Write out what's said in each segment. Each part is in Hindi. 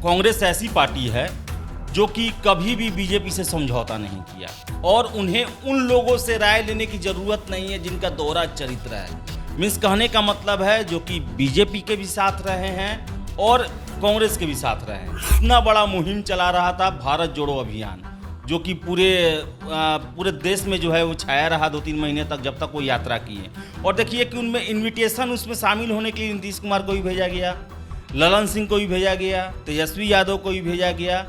कांग्रेस ऐसी पार्टी है जो कि कभी भी बीजेपी से समझौता नहीं किया और उन्हें उन लोगों से राय लेने की ज़रूरत नहीं है जिनका दोहरा चरित्र है। मीन्स कहने का मतलब है जो कि बीजेपी के भी साथ रहे हैं और कांग्रेस के भी साथ रहे हैं। इतना बड़ा मुहिम चला रहा था भारत जोड़ो अभियान, जो कि पूरे देश में जो है वो छाया रहा 2-3 महीने तक, जब तक वो यात्रा किए। और देखिए कि उनमें इन्विटेशन उसमें शामिल होने के लिए नीतीश कुमार को भी भेजा गया, ललन सिंह को भी भेजा गया, तेजस्वी यादव को भी भेजा गया,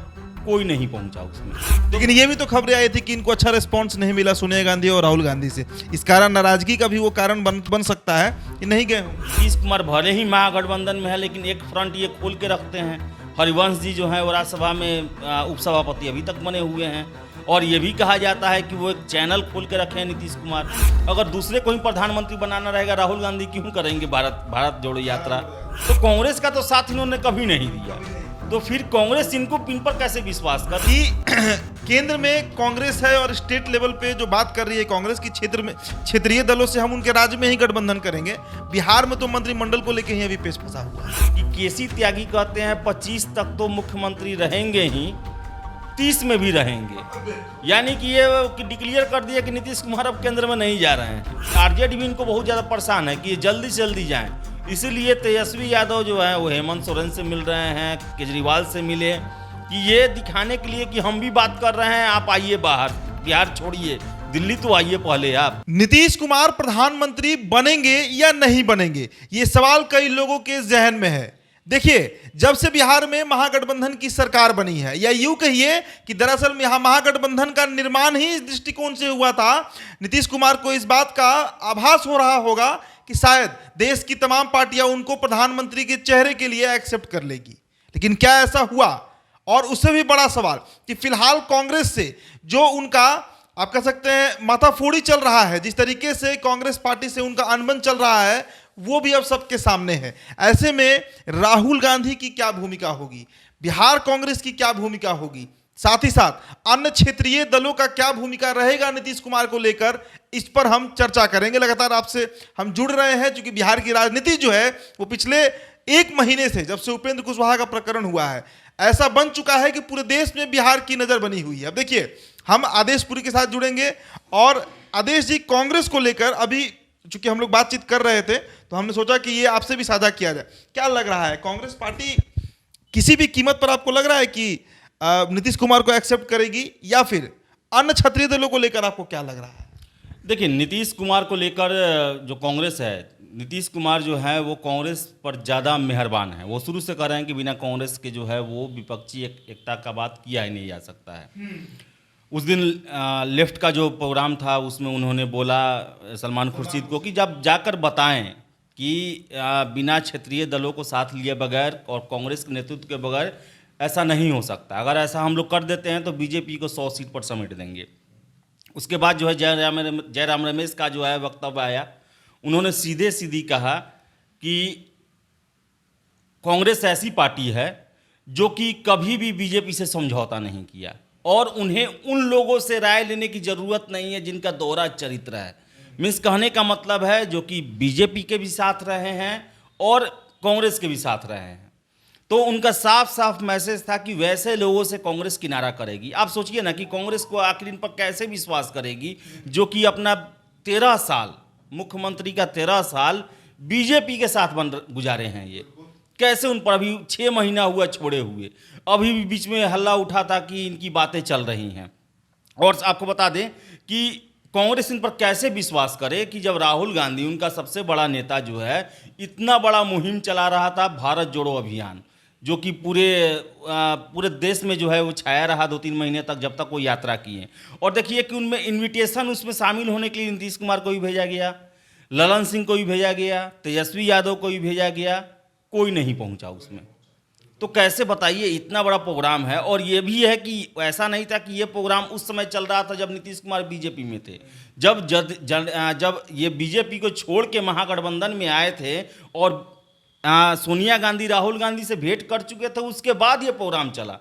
कोई नहीं पहुंचा उसमें। लेकिन ये भी तो खबरें आई थी कि इनको अच्छा रिस्पांस नहीं मिला सोनिया गांधी और राहुल गांधी से, इस कारण नाराजगी का भी वो कारण बन सकता है कि नहीं गए हों। नीतीश कुमार भले ही महागठबंधन में है, लेकिन एक फ्रंट ये खोल के रखते हैं। हरिवंश जी जो हैं वो राज्यसभा में उपसभापति अभी तक बने हुए हैं और ये भी कहा जाता है कि वो एक चैनल खोल के रखे हैं नीतीश कुमार। अगर दूसरे को ही प्रधानमंत्री बनाना रहेगा, राहुल गांधी क्यों करेंगे भारत जोड़ो यात्रा? तो कांग्रेस का तो साथ इन्होंने कभी नहीं दिया, तो फिर कांग्रेस इनको इन पर कैसे विश्वास कर? कि केंद्र में कांग्रेस है और स्टेट लेवल पे जो बात कर रही है कांग्रेस की क्षेत्रीय दलों से हम उनके राज्य में ही गठबंधन करेंगे। बिहार में तो मंत्रिमंडल को लेकर ही अभी पेश फंसा हुआ है कि केसी त्यागी कहते हैं 25 तक तो मुख्यमंत्री रहेंगे ही, 30 में भी रहेंगे। यानी कि ये डिक्लेयर कर दिया कि नीतीश कुमार अब केंद्र में नहीं जा रहे हैं। आरजेडी भी इनको बहुत ज़्यादा परेशान है कि ये जल्दी से जल्दी जाएं। इसीलिए तेजस्वी यादव जो है वो हेमंत सोरेन से मिल रहे हैं, केजरीवाल से मिले, कि ये दिखाने के लिए कि हम भी बात कर रहे हैं, आप आइए बाहर, बिहार छोड़िए, दिल्ली तो आइए पहले आप। नीतीश कुमार प्रधानमंत्री बनेंगे या नहीं बनेंगे, ये सवाल कई लोगों के जहन में है। देखिए, जब से बिहार में महागठबंधन की सरकार बनी है, या यूं कहिए कि दरअसल यहाँ महागठबंधन का निर्माण ही इस दृष्टिकोण से हुआ था, नीतीश कुमार को इस बात का आभास हो रहा होगा कि शायद देश की तमाम पार्टियां उनको प्रधानमंत्री के चेहरे के लिए एक्सेप्ट कर लेगी। लेकिन क्या ऐसा हुआ? और उससे भी बड़ा सवाल कि फिलहाल कांग्रेस से जो उनका आप कह सकते हैं माथाफोड़ी चल रहा है, जिस तरीके से कांग्रेस पार्टी से उनका अनबन चल रहा है, वो भी अब सबके सामने है। ऐसे में राहुल गांधी की क्या भूमिका होगी, बिहार कांग्रेस की क्या भूमिका होगी, साथ ही साथ अन्य क्षेत्रीय दलों का क्या भूमिका रहेगा नीतीश कुमार को लेकर, इस पर हम चर्चा करेंगे। लगातार आपसे हम जुड़ रहे हैं, क्योंकि बिहार की राजनीति जो है वो पिछले 1 महीने से, जब से उपेंद्र कुशवाहा का प्रकरण हुआ है, ऐसा बन चुका है कि पूरे देश में बिहार की नजर बनी हुई है। अब देखिए, हम आदेश पुरी के साथ जुड़ेंगे और आदेश जी, कांग्रेस को लेकर अभी चूंकि हम लोग बातचीत कर रहे थे तो हमने सोचा कि ये आपसे भी साझा किया जाए। क्या लग रहा है, कांग्रेस पार्टी किसी भी कीमत पर आपको लग रहा है कि नीतीश कुमार को एक्सेप्ट करेगी, या फिर अन्य क्षेत्रीय दलों को लेकर आपको क्या लग रहा है? देखिए, नीतीश कुमार को लेकर जो कांग्रेस है, नीतीश कुमार जो है वो कांग्रेस पर ज़्यादा मेहरबान है। वो शुरू से कह रहे हैं कि बिना कांग्रेस के जो है वो विपक्षी एकता का बात किया ही नहीं जा सकता है। उस दिन लेफ्ट का जो प्रोग्राम था उसमें उन्होंने बोला सलमान खुर्शीद को कि जब जाकर बताएं कि बिना क्षेत्रीय दलों को साथ लिए बगैर और कांग्रेस के नेतृत्व के बगैर ऐसा नहीं हो सकता। अगर ऐसा हम लोग कर देते हैं तो बीजेपी को 100 सीट पर समेट देंगे। उसके बाद जो है जयराम रमेश का जो है वक्तव्य आया, उन्होंने सीधे सीधी कहा कि कांग्रेस ऐसी पार्टी है जो कि कभी भी बीजेपी से समझौता नहीं किया और उन्हें उन लोगों से राय लेने की ज़रूरत नहीं है जिनका दोहरा चरित्र है। मीन्स कहने का मतलब है जो कि बीजेपी के भी साथ रहे हैं और कांग्रेस के भी साथ रहे हैं। तो उनका साफ साफ मैसेज था कि वैसे लोगों से कांग्रेस किनारा करेगी। आप सोचिए ना कि कांग्रेस को आखिर इन पर कैसे विश्वास करेगी जो कि अपना 13 साल मुख्यमंत्री का 13 साल बीजेपी के साथ गुजारे हैं। ये कैसे उन पर अभी 6 महीना हुआ छोड़े हुए, अभी भी बीच में हल्ला उठा था कि इनकी बातें चल रही हैं। और आपको बता दें कि कांग्रेस इन पर कैसे विश्वास करे कि जब राहुल गांधी, उनका सबसे बड़ा नेता जो है, इतना बड़ा मुहिम चला रहा था भारत जोड़ो अभियान, जो कि पूरे देश में जो है वो छाया रहा 2-3 महीने तक, जब तक वो यात्रा किए। और देखिए कि उनमें इन्विटेशन उसमें शामिल होने के लिए नीतीश कुमार को भी भेजा गया, ललन सिंह को भी भेजा गया, तेजस्वी यादव को भी भेजा गया, कोई नहीं पहुंचा उसमें। तो कैसे बताइए, इतना बड़ा प्रोग्राम है। और ये भी है कि ऐसा नहीं था कि ये प्रोग्राम उस समय चल रहा था जब नीतीश कुमार बीजेपी में थे। जब ये बीजेपी को छोड़ के महागठबंधन में आए थे और सोनिया गांधी राहुल गांधी से भेंट कर चुके थे, उसके बाद ये प्रोग्राम चला।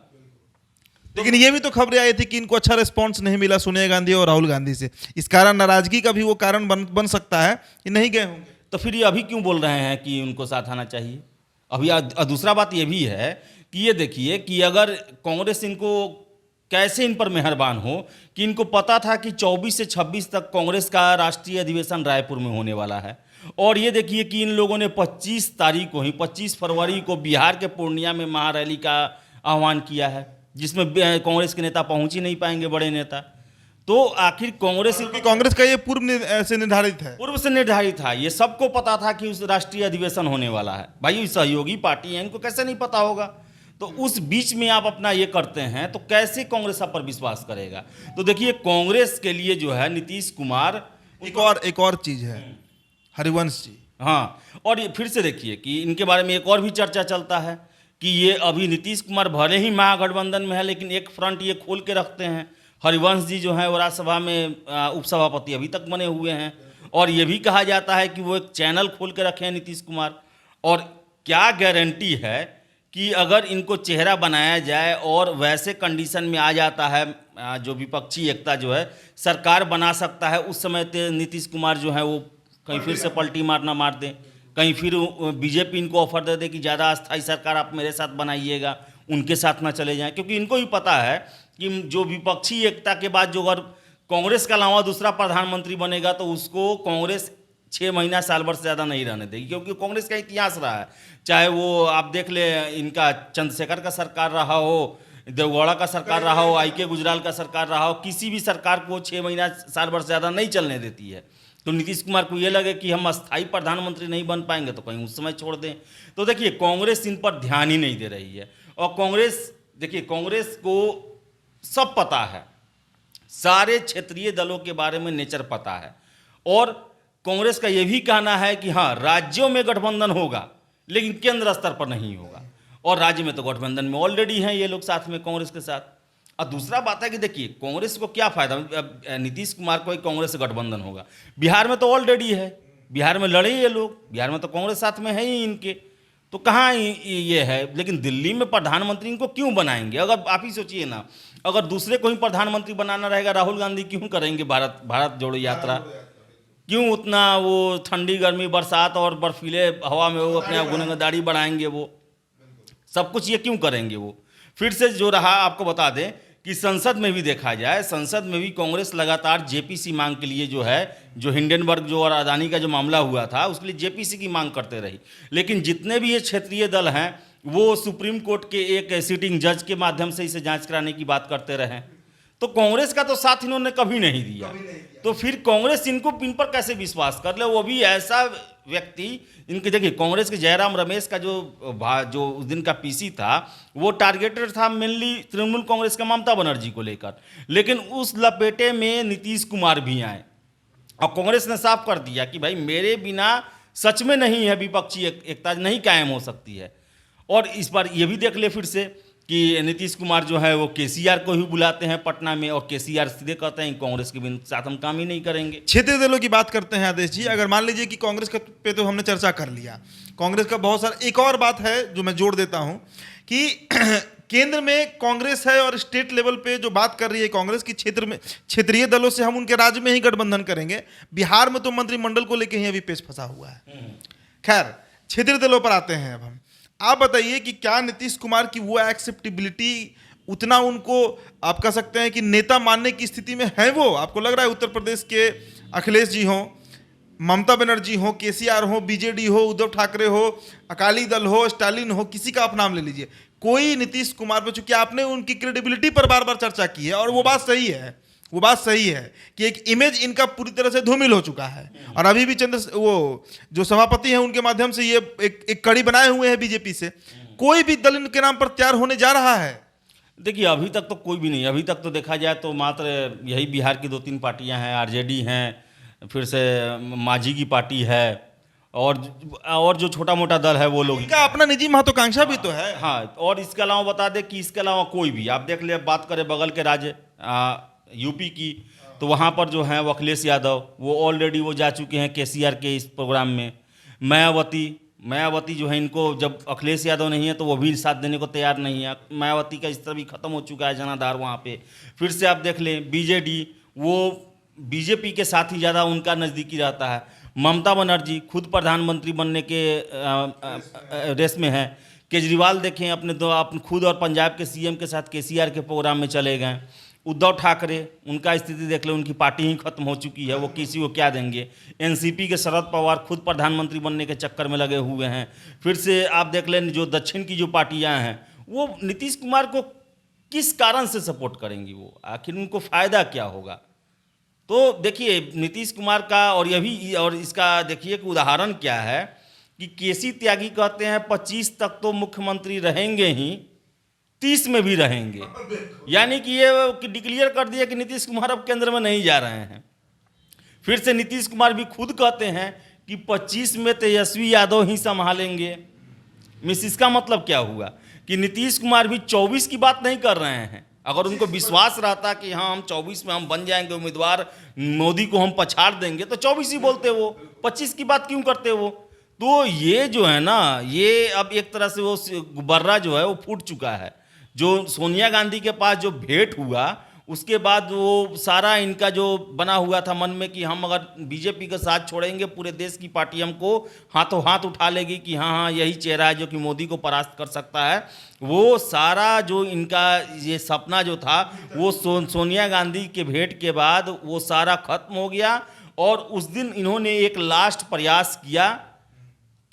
लेकिन ये भी तो खबरें आई थी कि इनको अच्छा रिस्पांस नहीं मिला सोनिया गांधी और राहुल गांधी से, इस कारण नाराजगी का भी वो कारण बन सकता है कि नहीं गए होंगे। तो फिर ये अभी क्यों बोल रहे हैं कि उनको साथ आना चाहिए? अभी दूसरा बात ये भी है कि ये देखिए कि अगर कांग्रेस इनको कैसे इन पर मेहरबान हो कि इनको पता था कि 24 से 26 तक कांग्रेस का राष्ट्रीय अधिवेशन रायपुर में होने वाला है, और ये देखिए कि इन लोगों ने 25 तारीख को ही 25 फरवरी को बिहार के पूर्णिया में महारैली का आह्वान किया है, जिसमें कांग्रेस के नेता पहुंच ही नहीं पाएंगे, बड़े नेता। तो आखिर कांग्रेस क्योंकि कांग्रेस का ये से निर्धारित है, पूर्व से निर्धारित था, ये सबको पता था कि उस राष्ट्रीय अधिवेशन होने वाला है। भाई सहयोगी पार्टी है, इनको कैसे नहीं पता होगा? तो उस बीच में आप अपना ये करते हैं तो कैसे कांग्रेस आप पर विश्वास करेगा? तो देखिए कांग्रेस के लिए जो है नीतीश कुमार, एक और चीज है, हरिवंश जी। हाँ, और ये फिर से देखिए कि इनके बारे में एक और भी चर्चा चलता है कि ये अभी नीतीश कुमार भले ही महागठबंधन में है, लेकिन एक फ्रंट ये खोल के रखते हैं। हरिवंश जी जो है वो राज्यसभा में उपसभापति अभी तक बने हुए हैं, और ये भी कहा जाता है कि वो एक चैनल खोल के रखे हैं नीतीश कुमार। और क्या गारंटी है कि अगर इनको चेहरा बनाया जाए और वैसे कंडीशन में आ जाता है जो विपक्षी एकता जो है सरकार बना सकता है, उस समय नीतीश कुमार जो है वो कहीं फिर से पलटी मारना मार दें, कहीं फिर बीजेपी इनको ऑफर दे दे कि ज़्यादा अस्थायी सरकार आप मेरे साथ बनाइएगा, उनके साथ ना चले जाएं। क्योंकि इनको भी पता है कि जो विपक्षी एकता के बाद जो अगर कांग्रेस के अलावा दूसरा प्रधानमंत्री बनेगा तो उसको कांग्रेस 6 महीना साल भर से ज़्यादा नहीं रहने देगी, क्योंकि कांग्रेस का इतिहास रहा है। चाहे वो आप देख ले, इनका चंद्रशेखर का सरकार रहा हो, देवगौड़ा का सरकार रहा हो, आई के गुजराल का सरकार रहा हो, किसी भी सरकार को 6 महीना साल भर से ज़्यादा नहीं चलने देती है। तो नीतीश कुमार को ये लगे कि हम अस्थायी प्रधानमंत्री नहीं बन पाएंगे तो कहीं उस समय छोड़ दें। तो देखिए कांग्रेस इन पर ध्यान ही नहीं दे रही है। और कांग्रेस, देखिए कांग्रेस को सब पता है, सारे क्षेत्रीय दलों के बारे में नेचर पता है, और कांग्रेस का ये भी कहना है कि हाँ राज्यों में गठबंधन होगा लेकिन केंद्र स्तर पर नहीं होगा, और राज्य में तो गठबंधन में ऑलरेडी हैं ये लोग साथ में कांग्रेस के साथ। और दूसरा बात है कि देखिए कांग्रेस को क्या फायदा, नीतीश कुमार को एक कांग्रेस से गठबंधन होगा, बिहार में तो ऑलरेडी है, बिहार में लड़े ये लोग, बिहार में तो कांग्रेस साथ में है ही इनके, तो कहाँ ये है। लेकिन दिल्ली में प्रधानमंत्री इनको क्यों बनाएंगे? अगर आप ही सोचिए ना, अगर दूसरे को ही प्रधानमंत्री बनाना रहेगा, राहुल गांधी क्यों करेंगे भारत जोड़ो यात्रा? क्यों उतना वो ठंडी गर्मी बरसात और बर्फीले हवा में वो अपने गुनगदारी बढ़ाएंगे? वो सब कुछ ये क्यों करेंगे? वो फिर से जो रहा, आपको बता दें कि संसद में भी देखा जाए, संसद में भी कांग्रेस लगातार जेपीसी मांग के लिए जो है, जो हिंडनबर्ग जो और अदानी का जो मामला हुआ था उसके लिए जेपीसी की मांग करते रही। लेकिन जितने भी ये क्षेत्रीय दल हैं वो सुप्रीम कोर्ट के एक सिटिंग जज के माध्यम से इसे जांच कराने की बात करते रहे। तो कांग्रेस का तो साथ इन्होंने कभी नहीं दिया, तो फिर कांग्रेस इन पर कैसे विश्वास कर ले? वो भी ऐसा व्यक्ति, इनके देखिए कांग्रेस के जयराम रमेश का जो उस दिन का पीसी था वो टारगेटेड था मेनली तृणमूल कांग्रेस का ममता बनर्जी को लेकर, लेकिन उस लपेटे में नीतीश कुमार भी आए और कांग्रेस ने साफ कर दिया कि भाई मेरे बिना सच में नहीं है विपक्षी एकता नहीं कायम हो सकती है। और इस बार ये भी देख ले फिर से कि नीतीश कुमार जो है वो केसीआर को ही बुलाते हैं पटना में, और केसीआर सीधे कहते हैं कांग्रेस के साथ हम काम ही नहीं करेंगे। क्षेत्रीय दलों की बात करते हैं आदेश जी, अगर मान लीजिए कि कांग्रेस पे तो हमने चर्चा कर लिया, कांग्रेस का बहुत सारा, एक और बात है जो मैं जोड़ देता हूं कि केंद्र में कांग्रेस है और स्टेट लेवल पे जो बात कर रही है कांग्रेस की क्षेत्र में क्षेत्रीय दलों से हम उनके राज्य में ही गठबंधन करेंगे। बिहार में तो मंत्रिमंडल को लेकर ही अभी पेच फंसा हुआ है। खैर क्षेत्रीय दलों पर आते हैं। अब हम आप बताइए कि क्या नीतीश कुमार की वो एक्सेप्टेबिलिटी उतना उनको आप कह सकते हैं कि नेता मानने की स्थिति में है? वो आपको लग रहा है उत्तर प्रदेश के अखिलेश जी हो, ममता बनर्जी हो, केसीआर हो, बीजेडी हो, उद्धव ठाकरे हो, अकाली दल हो, स्टालिन हो, किसी का आप नाम ले लीजिए, कोई नीतीश कुमार पर, चूंकि आपने उनकी क्रेडिबिलिटी पर बार बार चर्चा की है और वो बात सही है, वो बात सही है कि एक इमेज इनका पूरी तरह से धूमिल हो चुका है, और अभी भी वो जो सभापति हैं उनके माध्यम से ये एक कड़ी बनाए हुए हैं बीजेपी से, कोई भी दल इनके नाम पर तैयार होने जा रहा है? देखिए अभी तक तो कोई भी नहीं, अभी तक तो देखा जाए तो मात्र यही बिहार की 2-3 पार्टियां हैं, आरजेडी हैं, फिर से मांझी की पार्टी है, और जो छोटा मोटा दल है वो लोग, इनका अपना निजी महत्वाकांक्षा भी तो है। हाँ, और इसके अलावा बता दें कि इसके अलावा कोई भी आप देख ले, बात करें बगल के राज्य यूपी की, तो वहाँ पर जो है वो अखिलेश यादव, वो ऑलरेडी वो जा चुके हैं केसीआर के इस प्रोग्राम में। मायावती जो है, इनको जब अखिलेश यादव नहीं है तो वो भी साथ देने को तैयार नहीं है। मायावती का इस तरह भी खत्म हो चुका है जनाधार वहाँ पे। फिर से आप देख लें बीजेडी, वो बीजेपी के साथ ही ज़्यादा उनका नज़दीकी रहता है। ममता बनर्जी खुद प्रधानमंत्री बनने के रेस में है। केजरीवाल देखें अपने अपने खुद और पंजाब के सीएम के साथ केसीआर के प्रोग्राम में चले गए। उद्धव ठाकरे, उनका स्थिति देख लो, उनकी पार्टी ही खत्म हो चुकी है, वो किसी को क्या देंगे। एनसीपी के शरद पवार खुद प्रधानमंत्री बनने के चक्कर में लगे हुए हैं। फिर से आप देख लें जो दक्षिण की जो पार्टियां हैं वो नीतीश कुमार को किस कारण से सपोर्ट करेंगी, वो आखिर उनको फ़ायदा क्या होगा। तो देखिए नीतीश कुमार का और इसका देखिए कि उदाहरण क्या है कि केसी त्यागी कहते हैं 25 तक तो मुख्यमंत्री रहेंगे ही, 30 में भी रहेंगे। यानी कि ये डिक्लेयर कर दिया कि नीतीश कुमार अब केंद्र में नहीं जा रहे हैं। फिर से नीतीश कुमार भी खुद कहते हैं कि 25 में तेजस्वी यादव ही संभालेंगे। इसका मतलब क्या हुआ कि नीतीश कुमार भी 24 की बात नहीं कर रहे हैं। अगर उनको विश्वास रहता कि हाँ हम 24 में हम बन जाएंगे उम्मीदवार, मोदी को हम पछाड़ देंगे, तो 24 ही बोलते वो, 25 की बात क्यों करते वो। तो ये जो है ना, ये अब एक तरह से वो गुब्बारा जो है वो फूट चुका है। जो सोनिया गांधी के पास जो भेंट हुआ उसके बाद वो सारा इनका जो बना हुआ था मन में कि हम अगर बीजेपी का साथ छोड़ेंगे पूरे देश की पार्टी हमको हाथों हाथ उठा लेगी कि हाँ हाँ यही चेहरा है जो कि मोदी को परास्त कर सकता है। वो सारा जो इनका ये सपना जो था वो सोनिया गांधी के भेंट के बाद वो सारा खत्म हो गया। और उस दिन इन्होंने एक लास्ट प्रयास किया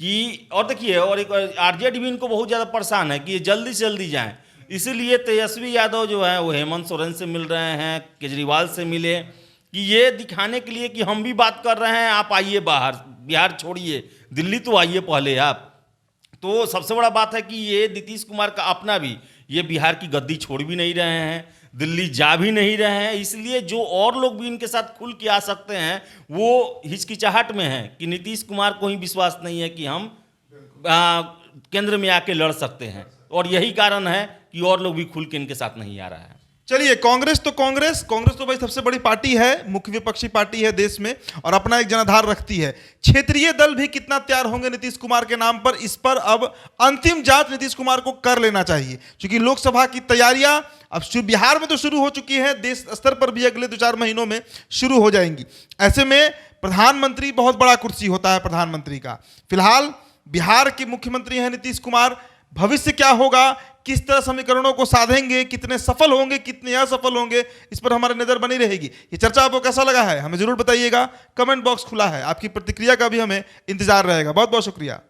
कि, और देखिए, और एक आरजेडी भी इनको बहुत ज़्यादा परेशान है कि ये जल्दी से जल्दी जाएं। इसीलिए तेजस्वी यादव जो है वो हेमंत सोरेन से मिल रहे हैं, केजरीवाल से मिले, कि ये दिखाने के लिए कि हम भी बात कर रहे हैं, आप आइए बाहर, बिहार छोड़िए, दिल्ली तो आइए पहले आप। तो सबसे बड़ा बात है कि ये नीतीश कुमार का अपना भी ये बिहार की गद्दी छोड़ भी नहीं रहे हैं, दिल्ली जा भी नहीं रहे हैं। इसलिए जो और लोग भी इनके साथ खुल के आ सकते हैं वो हिचकिचाहट में हैं कि नीतीश कुमार को ही विश्वास नहीं है कि हम केंद्र में आके लड़ सकते हैं। और यही कारण है कि और लोग भी खुल के इनके साथ नहीं आ रहा है। चलिए, कांग्रेस तो भाई सबसे बड़ी पार्टी है, मुख्य विपक्षी पार्टी है देश में और अपना एक जनाधार रखती है। क्षेत्रीय दल भी कितना तैयार होंगे नीतीश कुमार के नाम पर, इस पर अब अंतिम जांच नीतीश कुमार को कर लेना चाहिए, क्योंकि लोकसभा की तैयारियां अब बिहार में तो शुरू हो चुकी है, देश स्तर पर भी अगले 2-4 महीनों में शुरू हो जाएंगी। ऐसे में प्रधानमंत्री बहुत बड़ा कुर्सी होता है प्रधानमंत्री का। फिलहाल बिहार के मुख्यमंत्री हैं नीतीश कुमार। भविष्य क्या होगा, किस तरह समीकरणों को साधेंगे, कितने सफल होंगे, कितने असफल होंगे, इस पर हमारी नजर बनी रहेगी। ये चर्चा आपको कैसा लगा है हमें जरूर बताइएगा, कमेंट बॉक्स खुला है, आपकी प्रतिक्रिया का भी हमें इंतजार रहेगा। बहुत बहुत शुक्रिया।